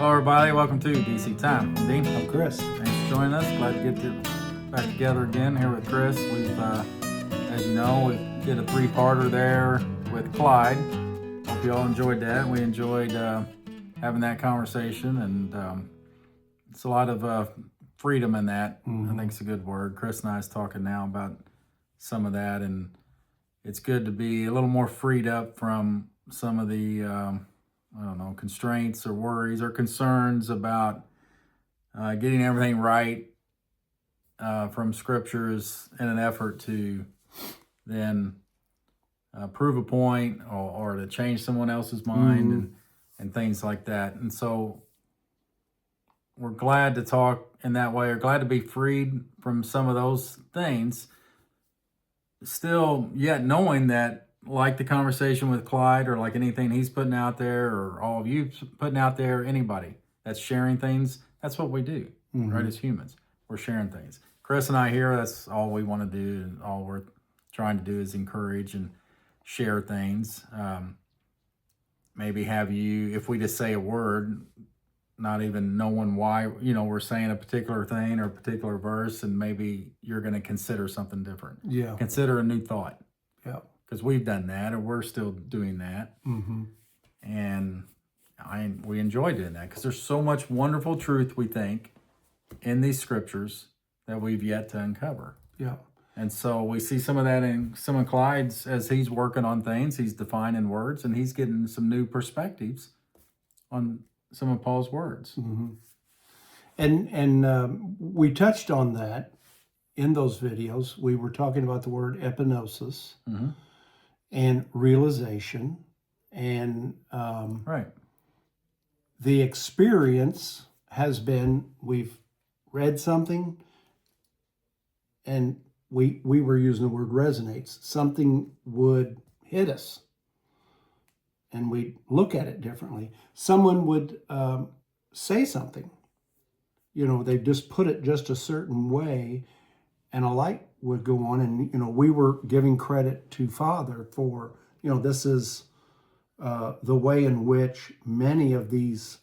Hello, everybody. Welcome to DC Time. I'm Dean. I'm Chris. Thanks for joining us. Glad to get back together again here with Chris. We've, as you know, we did a three-parter there with Clyde. Hope you all enjoyed that. We enjoyed having that conversation, and it's a lot of freedom in that. I think it's a good word. Chris and I is talking now about some of that, and it's good to be a little more freed up from some of the constraints or worries or concerns about getting everything right from scriptures in an effort to then prove a point or to change someone else's mind and things like that. And so we're glad to talk in that way, or glad to be freed from some of those things, still yet knowing that, like the conversation with Clyde, or like anything he's putting out there, or all of you putting out there, anybody that's sharing things, that's what we do, right? As humans, we're sharing things. Chris and I here, that's all we want to do, and all we're trying to do is encourage and share things. Maybe have you, if we just say a word, not even knowing why, we're saying a particular thing or a particular verse, and maybe you're going to consider something different. Yeah. Consider a new thought. Yeah. Because we've done that, or we're still doing that. And we enjoy doing that because there's so much wonderful truth, we think, in these scriptures that we've yet to uncover. Yeah. And so we see some of that in some of Clyde's, as he's working on things, he's defining words, and he's getting some new perspectives on some of Paul's words. And we touched on that in those videos. We were talking about the word epinosis and realization, and Right. the experience has been, we've read something and we were using the word resonates. Something would hit us and we'd look at it differently. Someone would say something, they just put it just a certain way, and a light would go on, and we were giving credit to Father for, this is the way in which many of these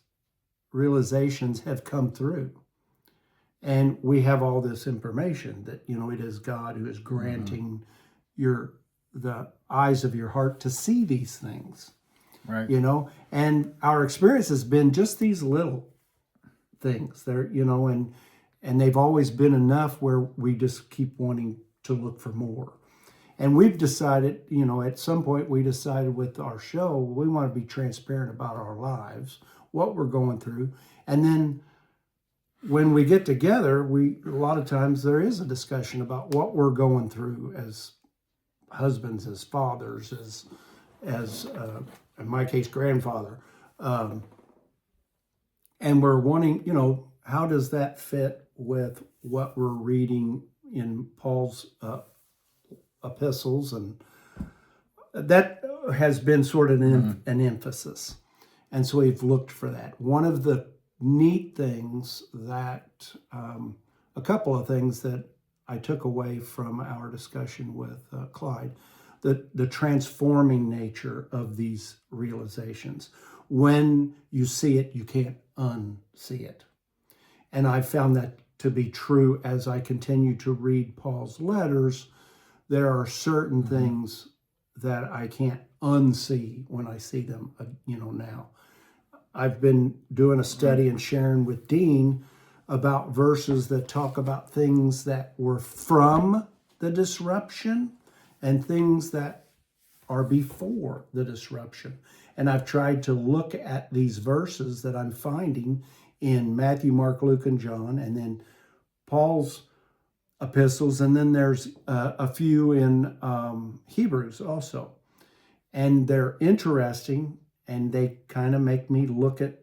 realizations have come through. And we have all this information that, it is God who is granting the eyes of your heart to see these things. Right. And our experience has been just these little things there, and they've always been enough where we just keep wanting to look for more. And we've decided, at some point we decided with our show, we want to be transparent about our lives, what we're going through. And then when we get together, a lot of times there is a discussion about what we're going through as husbands, as fathers, as in my case, grandfather. And we're wanting, how does that fit with what we're reading in Paul's epistles? And that has been sort of an emphasis. And so we've looked for that. One of the neat things that, a couple of things that I took away from our discussion with Clyde, the transforming nature of these realizations. When you see it, you can't unsee it. And I found that to be true as I continue to read Paul's letters. There are certain things that I can't unsee when I see them, now. I've been doing a study and sharing with Dean about verses that talk about things that were from the disruption and things that are before the disruption. And I've tried to look at these verses that I'm finding in Matthew, Mark, Luke, and John, and then Paul's epistles, and then there's a few in Hebrews also. And they're interesting, and they kind of make me look at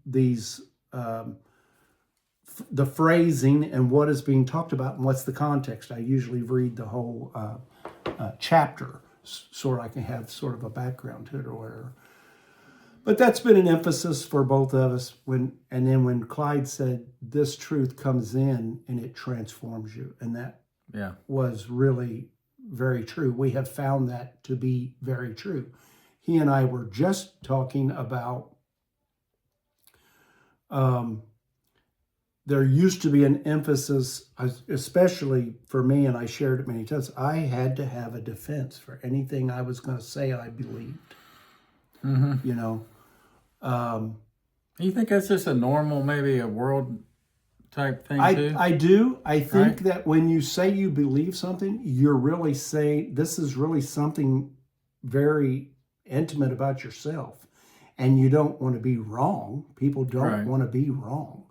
these, the phrasing and what is being talked about and what's the context. I usually read the whole chapter so I can have sort of a background to it or whatever. But that's been an emphasis for both of us. When Clyde said, this truth comes in and it transforms you. And that was really very true. We have found that to be very true. He and I were just talking about there used to be an emphasis, especially for me, and I shared it many times, I had to have a defense for anything I was going to say I believed. Mm-hmm. You know, You think that's just a normal, maybe a world type thing too? I do. I think Right? that when you say you believe something, you're really saying this is really something very intimate about yourself, and you don't want to be wrong. People don't Right. want to be wrong.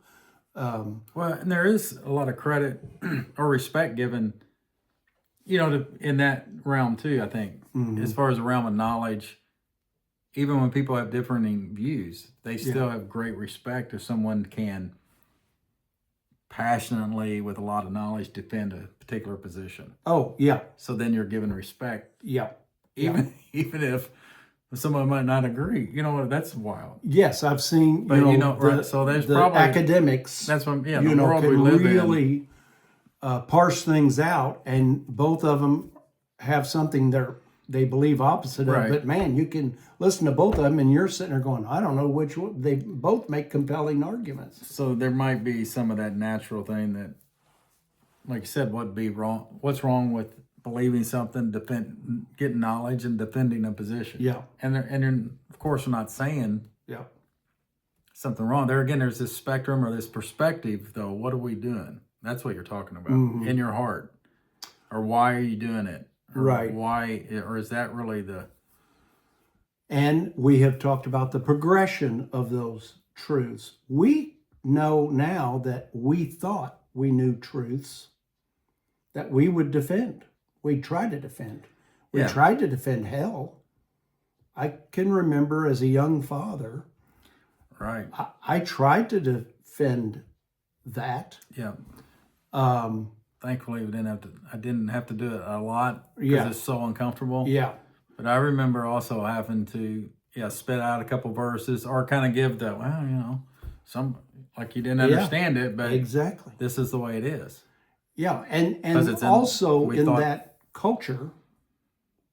Well, and there is a lot of credit or respect given, in that realm too, I think, as far as the realm of knowledge. Even when people have differing views, they still have great respect if someone can passionately, with a lot of knowledge, defend a particular position. Oh, yeah. So then you're given respect, Yeah. even if someone might not agree. You know what? That's wild. Yes, I've seen, But right? So there's the probably academics, that's what the you know, world we can live in. really parse things out, and both of them have something they believe opposite of. Right. But man, you can listen to both of them, and you're sitting there going, I don't know which one. They both make compelling arguments. So there might be some of that natural thing that, like you said, what'd be wrong? What's wrong with believing something, getting knowledge, and defending a position? Yeah. And of course, we're not saying Yeah. something wrong. There again, there's this spectrum or this perspective, though. What are we doing? That's what you're talking about in your heart, or why are you doing it? Or Right. Why, or is that really the? And we have talked about the progression of those truths. We know now that we thought we knew truths that we would defend. We tried to defend. We tried to defend hell. I can remember as a young father, Right. I tried to defend that. Yeah. Thankfully, I didn't have to do it a lot because it's so uncomfortable. Yeah. But I remember also having to, spit out a couple verses or kind of give some, like you didn't understand it, but exactly. this is the way it is. Yeah. And also in that culture,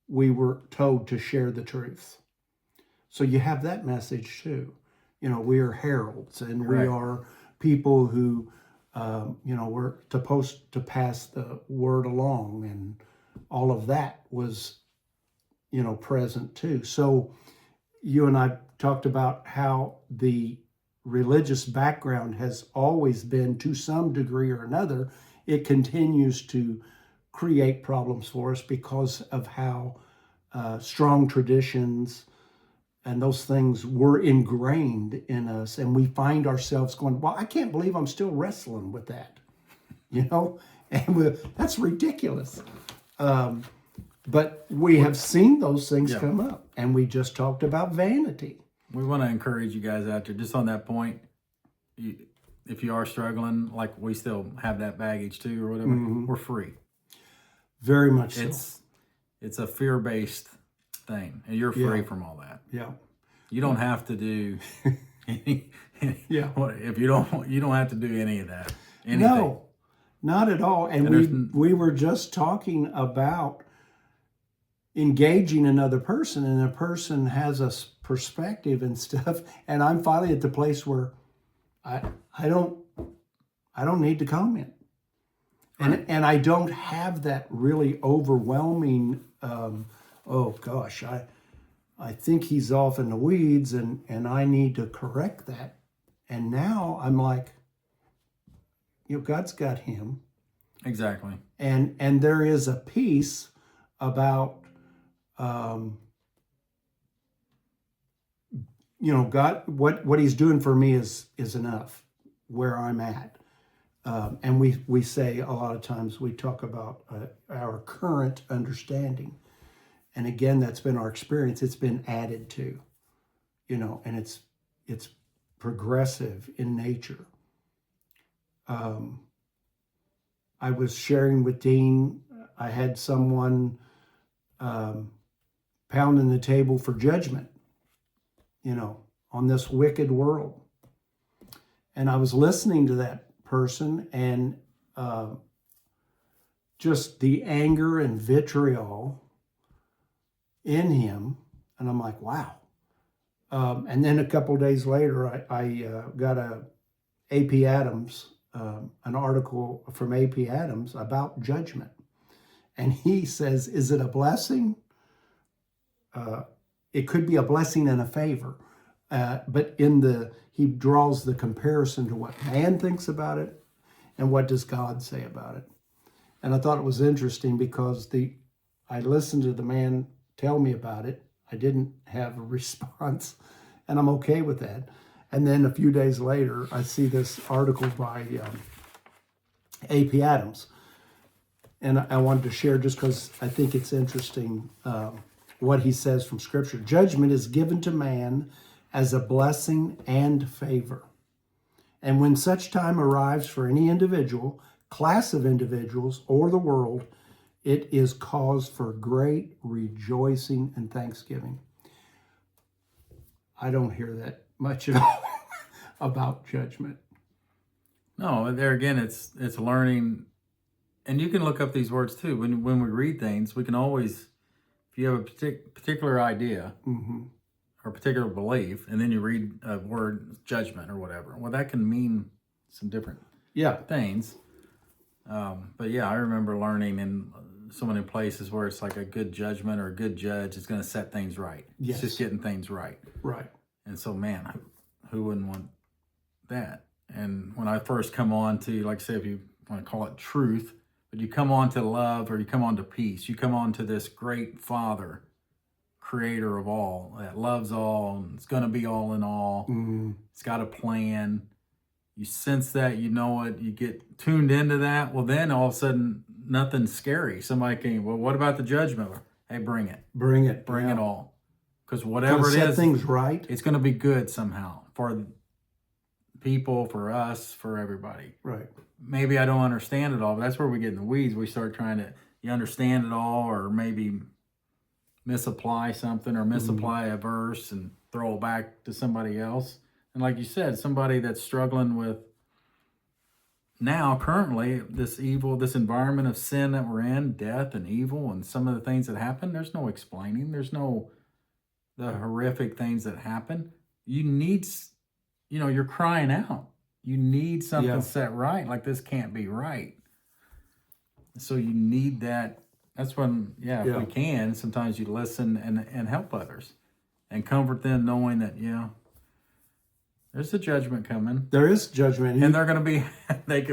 we were told to share the truth. So you have that message too. We are heralds, and we are people who, we're supposed to pass the word along, and all of that was, present too. So you and I talked about how the religious background has always been, to some degree or another, it continues to create problems for us because of how strong traditions and those things were ingrained in us, and we find ourselves going, well, I can't believe I'm still wrestling with that, and that's ridiculous. But we have seen those things come up, and we just talked about vanity. We want to encourage you guys out there, just on that point, if you are struggling, like we still have that baggage too or whatever, we're free. Very much so. It's a fear-based thing, and you're free from all that. Yeah. You don't have to do any, Yeah. If you don't have to do any of that. Anything. No, not at all. And we were just talking about engaging another person, and a person has a perspective and stuff. And I'm finally at the place where I don't need to comment. Right. And I don't have that really overwhelming, oh gosh, I think he's off in the weeds, and I need to correct that. And now I'm like, God's got him. Exactly. And there is a peace about, God, what he's doing for me is enough where I'm at. And we say a lot of times, we talk about our current understanding. And again, that's been our experience. It's been added to, and it's progressive in nature. I was sharing with Dean, I had someone pounding the table for judgment, on this wicked world. And I was listening to that person, and just the anger and vitriol in him, and I'm like, wow. And then a couple of days later, I got A.P. Adams, an article from A.P. Adams about judgment. And he says, is it a blessing? It could be a blessing and a favor. But he draws the comparison to what man thinks about it and what does God say about it. And I thought it was interesting because I listened to the man tell me about it. I didn't have a response, and I'm okay with that. And then a few days later, I see this article by A.P. Adams. And I wanted to share just because I think it's interesting what he says from Scripture. Judgment is given to man as a blessing and favor. And when such time arrives for any individual, class of individuals, or the world, it is cause for great rejoicing and thanksgiving. I don't hear that much at all about judgment. No, there again, it's learning, and you can look up these words too. When we read things, we can always, if you have a particular idea or a particular belief, and then you read a word, judgment or whatever, well, that can mean some different things. But yeah, I remember learning in so many places where it's like a good judgment or a good judge is going to set things right. Yes. It's just getting things right. Right. And so, man, who wouldn't want that? And when I first come on to, like I say, if you want to call it truth, but you come on to love or you come on to peace, you come on to this great Father, creator of all, that loves all, and it's going to be all in all. It's got a plan. You sense that, you know it, you get tuned into that. Well, then all of a sudden, nothing's scary. Somebody came, well, what about the judgment? Hey, bring it. Bring it. Bring it all. Because whatever it set is, things right. It's going to be good somehow for people, for us, for everybody. Right. Maybe I don't understand it all, but that's where we get in the weeds. We start trying to, you understand it all, or maybe misapply something or misapply a verse and throw it back to somebody else. And like you said, somebody that's struggling with now, currently, this evil, this environment of sin that we're in, death and evil and some of the things that happen, there's no explaining. There's no, the horrific things that happen. You need, you're crying out. You need something set right. Like, this can't be right. So you need that. That's when, if we can, sometimes you listen and help others and comfort them knowing that, there's a judgment coming. There is judgment. And they're going to be,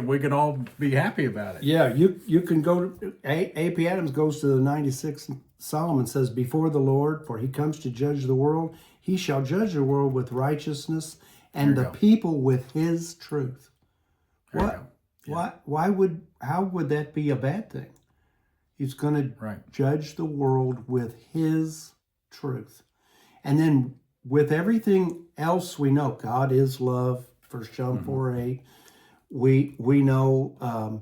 we can all be happy about it. Yeah, you can go to, A.P. Adams goes to the 96th Psalm and says, before the Lord, for he comes to judge the world, he shall judge the world with righteousness and the people with his truth. How would that be a bad thing? He's going to judge the world with his truth. And then with everything else we know, God is love, 1 John 4:8. We know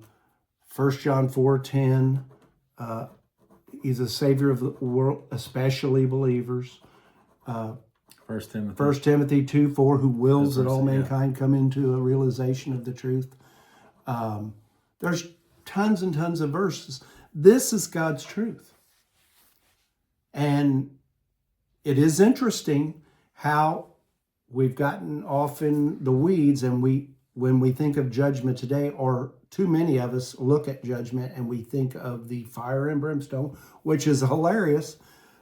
1 John 4:10. He's a savior of the world, especially believers. 1 Timothy. 1 Timothy 2:4, who wills that all mankind come into a realization of the truth. There's tons and tons of verses. This is God's truth. And it is interesting how we've gotten off in the weeds, and when we think of judgment today, or too many of us look at judgment and we think of the fire and brimstone, which is hilarious.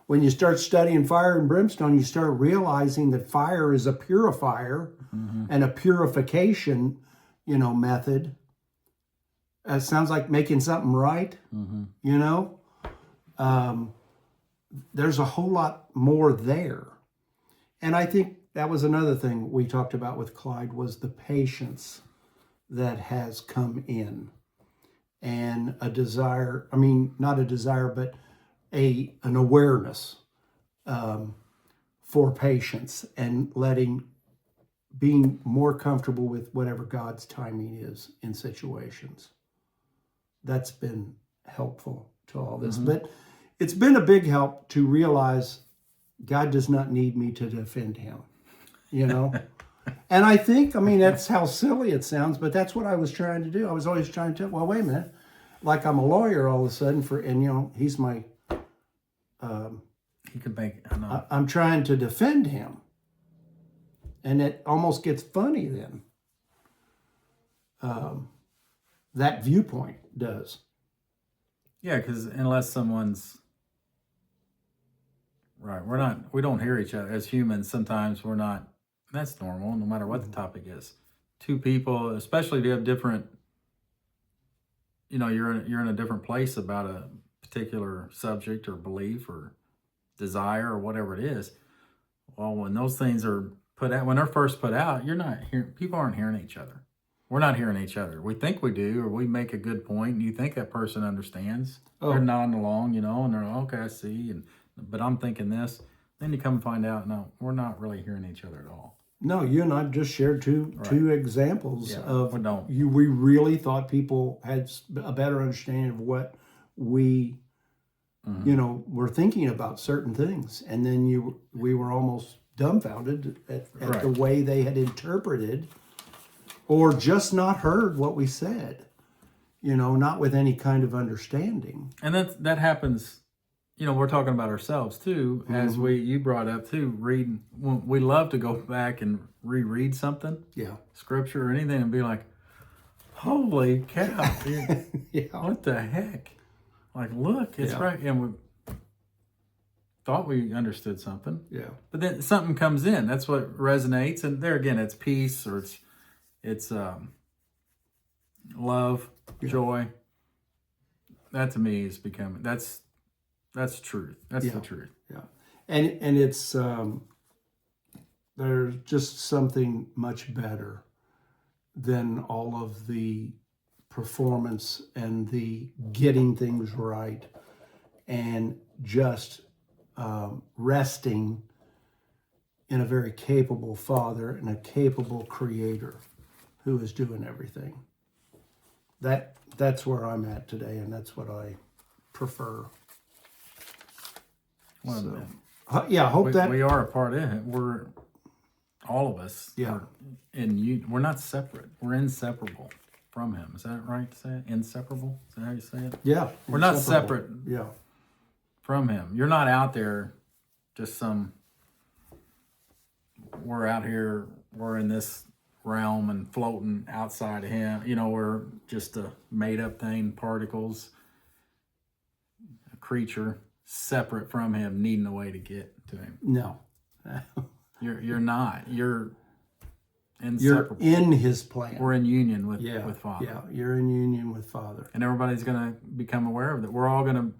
When you start studying fire and brimstone, you start realizing that fire is a purifier and a purification, method. It sounds like making something right, There's a whole lot more there. And I think that was another thing we talked about with Clyde, was the patience that has come in. And a desire, not a desire, but an awareness for patience and being more comfortable with whatever God's timing is in situations. That's been helpful to all this. But it's been a big help to realize God does not need me to defend him, And I think, that's how silly it sounds, but that's what I was trying to do. I was always trying to, well, wait a minute, like I'm a lawyer all of a sudden he's my, he could make, I know. I'm trying to defend him. And it almost gets funny then. that viewpoint does. Yeah, because unless someone's right, we don't hear each other as humans. Sometimes we're not. That's normal, no matter what the topic is. Two people, especially if you have different, you're in a different place about a particular subject or belief or desire or whatever it is. Well, when those things are put out, when they're first put out, you're not hearing. People aren't hearing each other. We're not hearing each other. We think we do, or we make a good point, and you think that person understands. Oh. They're nodding along, and they're like, okay, I see, but I'm thinking this. Then you come and find out, no, we're not really hearing each other at all. No, you and I've just shared two examples of we really thought people had a better understanding of what we, were thinking about certain things, and then we were almost dumbfounded at the way they had interpreted or just not heard what we said, not with any kind of understanding. And that happens. We're talking about ourselves too, as you brought up too, reading. We love to go back and reread something, scripture or anything, and be like, holy cow, what the heck? Like, look, it's right. And we thought we understood something. Yeah. But then something comes in. That's what resonates. And there again, it's peace or it's love, joy. That to me is becoming, that's truth. That's the truth. Yeah. And it's, there's just something much better than all of the performance and the getting things right and just resting in a very capable Father and a capable Creator who is doing everything. That's where I'm at today, and that's what I prefer. Well, I hope that we are a part of it. We're all of us. Yeah. We're not separate. We're inseparable from Him. Is that right to say it? Inseparable? Is that how you say it? Yeah. We're not separate. Yeah. From Him. You're not out there just we're out here, we're in this realm and floating outside of Him. We're just a made up thing, particles, a creature separate from Him, needing a way to get to Him. No. You're not. You're inseparable. You're in His plan. We're in union with Father. Yeah, you're in union with Father. And everybody's going to become aware of that. We're all going to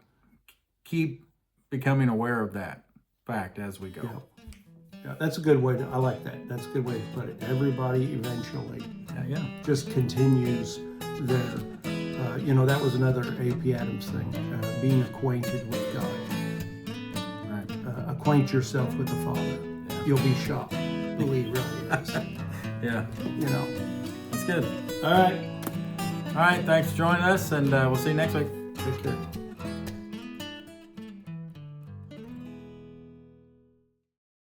keep becoming aware of that fact as we go. Yeah, that's a good way I like that. That's a good way to put it. Everybody eventually just continues their, that was another A.P. Adams thing, being acquainted with God. Right. Acquaint yourself with the Father. Yeah. You'll be shocked who He really is. Yeah. That's good. All right. Thanks for joining us, and we'll see you next week.